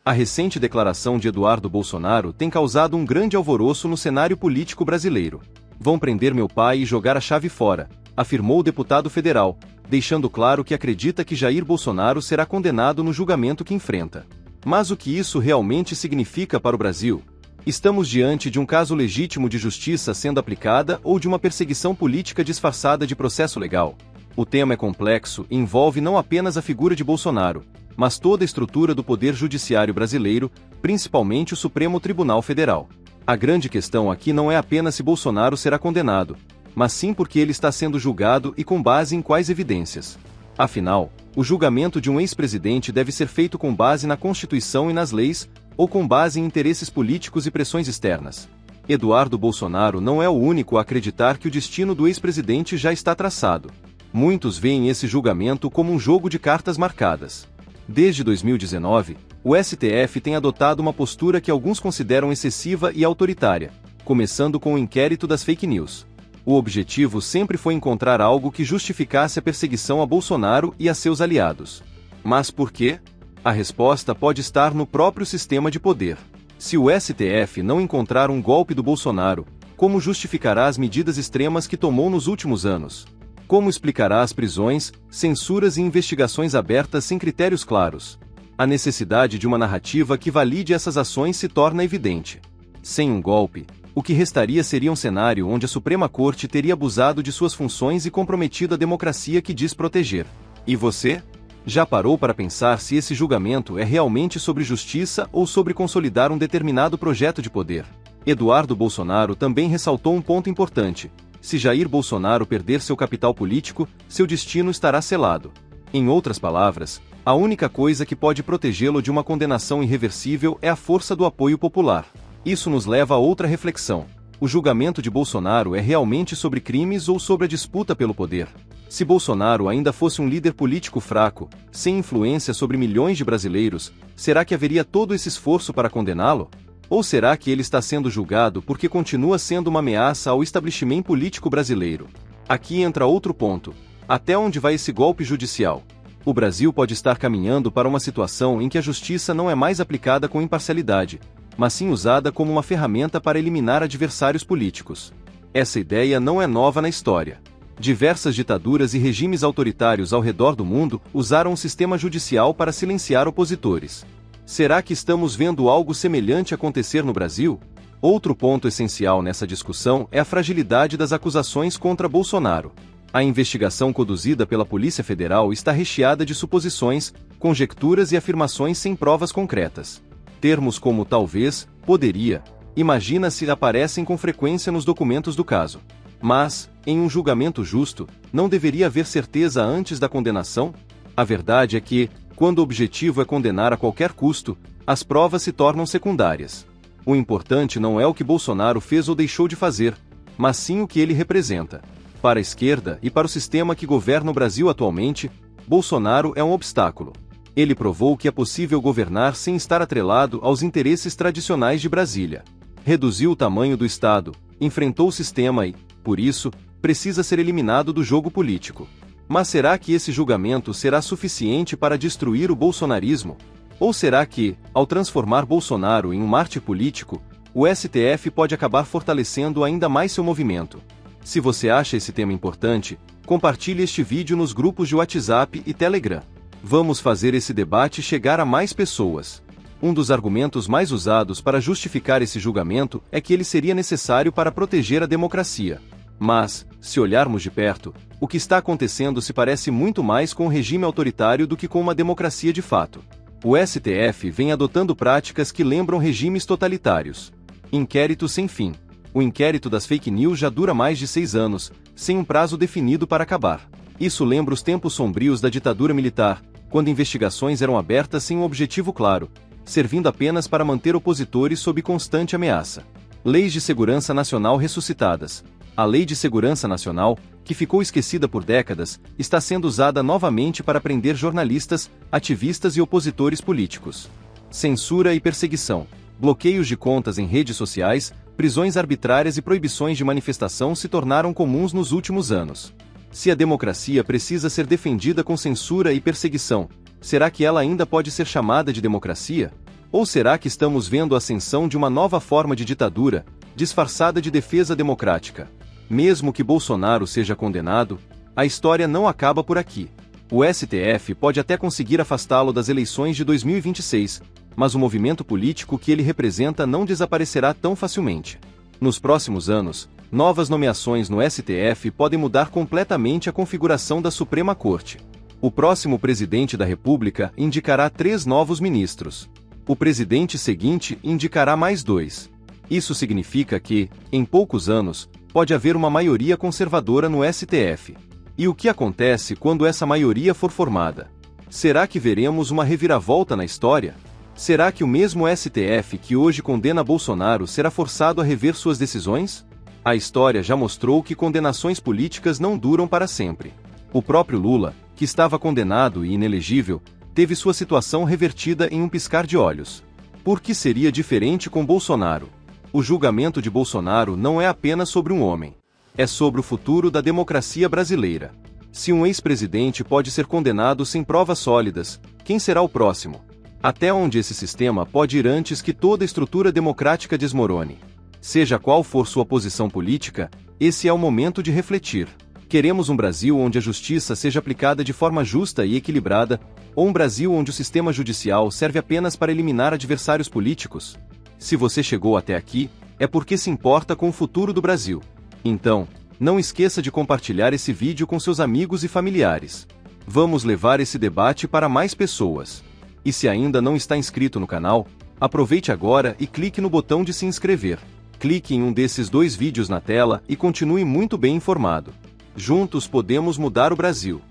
A recente declaração de Eduardo Bolsonaro tem causado um grande alvoroço no cenário político brasileiro. "Vão prender meu pai e jogar a chave fora", afirmou o deputado federal, deixando claro que acredita que Jair Bolsonaro será condenado no julgamento que enfrenta. Mas o que isso realmente significa para o Brasil? Estamos diante de um caso legítimo de justiça sendo aplicada ou de uma perseguição política disfarçada de processo legal? O tema é complexo e envolve não apenas a figura de Bolsonaro, mas toda a estrutura do poder judiciário brasileiro, principalmente o Supremo Tribunal Federal. A grande questão aqui não é apenas se Bolsonaro será condenado, mas sim porque ele está sendo julgado e com base em quais evidências. Afinal, o julgamento de um ex-presidente deve ser feito com base na Constituição e nas leis, ou com base em interesses políticos e pressões externas. Eduardo Bolsonaro não é o único a acreditar que o destino do ex-presidente já está traçado. Muitos veem esse julgamento como um jogo de cartas marcadas. Desde 2019, o STF tem adotado uma postura que alguns consideram excessiva e autoritária, começando com o inquérito das fake news. O objetivo sempre foi encontrar algo que justificasse a perseguição a Bolsonaro e a seus aliados. Mas por quê? A resposta pode estar no próprio sistema de poder. Se o STF não encontrar um golpe do Bolsonaro, como justificará as medidas extremas que tomou nos últimos anos? Como explicará as prisões, censuras e investigações abertas sem critérios claros? A necessidade de uma narrativa que valide essas ações se torna evidente. Sem um golpe, o que restaria seria um cenário onde a Suprema Corte teria abusado de suas funções e comprometido a democracia que diz proteger. E você? Já parou para pensar se esse julgamento é realmente sobre justiça ou sobre consolidar um determinado projeto de poder? Eduardo Bolsonaro também ressaltou um ponto importante. Se Jair Bolsonaro perder seu capital político, seu destino estará selado. Em outras palavras, a única coisa que pode protegê-lo de uma condenação irreversível é a força do apoio popular. Isso nos leva a outra reflexão. O julgamento de Bolsonaro é realmente sobre crimes ou sobre a disputa pelo poder? Se Bolsonaro ainda fosse um líder político fraco, sem influência sobre milhões de brasileiros, será que haveria todo esse esforço para condená-lo? Ou será que ele está sendo julgado porque continua sendo uma ameaça ao estabelecimento político brasileiro? Aqui entra outro ponto. Até onde vai esse golpe judicial? O Brasil pode estar caminhando para uma situação em que a justiça não é mais aplicada com imparcialidade, mas sim usada como uma ferramenta para eliminar adversários políticos. Essa ideia não é nova na história. Diversas ditaduras e regimes autoritários ao redor do mundo usaram o sistema judicial para silenciar opositores. Será que estamos vendo algo semelhante acontecer no Brasil? Outro ponto essencial nessa discussão é a fragilidade das acusações contra Bolsonaro. A investigação conduzida pela Polícia Federal está recheada de suposições, conjecturas e afirmações sem provas concretas. Termos como talvez, poderia, imagina-se aparecem com frequência nos documentos do caso. Mas, em um julgamento justo, não deveria haver certeza antes da condenação? A verdade é que, quando o objetivo é condenar a qualquer custo, as provas se tornam secundárias. O importante não é o que Bolsonaro fez ou deixou de fazer, mas sim o que ele representa. Para a esquerda e para o sistema que governa o Brasil atualmente, Bolsonaro é um obstáculo. Ele provou que é possível governar sem estar atrelado aos interesses tradicionais de Brasília. Reduziu o tamanho do Estado, enfrentou o sistema e, por isso, precisa ser eliminado do jogo político. Mas será que esse julgamento será suficiente para destruir o bolsonarismo? Ou será que, ao transformar Bolsonaro em um mártir político, o STF pode acabar fortalecendo ainda mais seu movimento? Se você acha esse tema importante, compartilhe este vídeo nos grupos de WhatsApp e Telegram. Vamos fazer esse debate chegar a mais pessoas. Um dos argumentos mais usados para justificar esse julgamento é que ele seria necessário para proteger a democracia. Mas, se olharmos de perto, o que está acontecendo se parece muito mais com um regime autoritário do que com uma democracia de fato. O STF vem adotando práticas que lembram regimes totalitários. Inquérito sem fim. O inquérito das fake news já dura mais de 6 anos, sem um prazo definido para acabar. Isso lembra os tempos sombrios da ditadura militar, quando investigações eram abertas sem um objetivo claro, servindo apenas para manter opositores sob constante ameaça. Leis de segurança nacional ressuscitadas. A Lei de Segurança Nacional, que ficou esquecida por décadas, está sendo usada novamente para prender jornalistas, ativistas e opositores políticos. Censura e perseguição. Bloqueios de contas em redes sociais, prisões arbitrárias e proibições de manifestação se tornaram comuns nos últimos anos. Se a democracia precisa ser defendida com censura e perseguição, será que ela ainda pode ser chamada de democracia? Ou será que estamos vendo a ascensão de uma nova forma de ditadura, disfarçada de defesa democrática? Mesmo que Bolsonaro seja condenado, a história não acaba por aqui. O STF pode até conseguir afastá-lo das eleições de 2026, mas o movimento político que ele representa não desaparecerá tão facilmente. Nos próximos anos, novas nomeações no STF podem mudar completamente a configuração da Suprema Corte. O próximo presidente da República indicará 3 novos ministros. O presidente seguinte indicará mais 2. Isso significa que, em poucos anos, pode haver uma maioria conservadora no STF. E o que acontece quando essa maioria for formada? Será que veremos uma reviravolta na história? Será que o mesmo STF que hoje condena Bolsonaro será forçado a rever suas decisões? A história já mostrou que condenações políticas não duram para sempre. O próprio Lula, que estava condenado e inelegível, teve sua situação revertida em um piscar de olhos. Por que seria diferente com Bolsonaro? O julgamento de Bolsonaro não é apenas sobre um homem. É sobre o futuro da democracia brasileira. Se um ex-presidente pode ser condenado sem provas sólidas, quem será o próximo? Até onde esse sistema pode ir antes que toda a estrutura democrática desmorone? Seja qual for sua posição política, esse é o momento de refletir. Queremos um Brasil onde a justiça seja aplicada de forma justa e equilibrada, ou um Brasil onde o sistema judicial serve apenas para eliminar adversários políticos? Se você chegou até aqui, é porque se importa com o futuro do Brasil. Então, não esqueça de compartilhar esse vídeo com seus amigos e familiares. Vamos levar esse debate para mais pessoas. E se ainda não está inscrito no canal, aproveite agora e clique no botão de se inscrever. Clique em um desses 2 vídeos na tela e continue muito bem informado. Juntos podemos mudar o Brasil.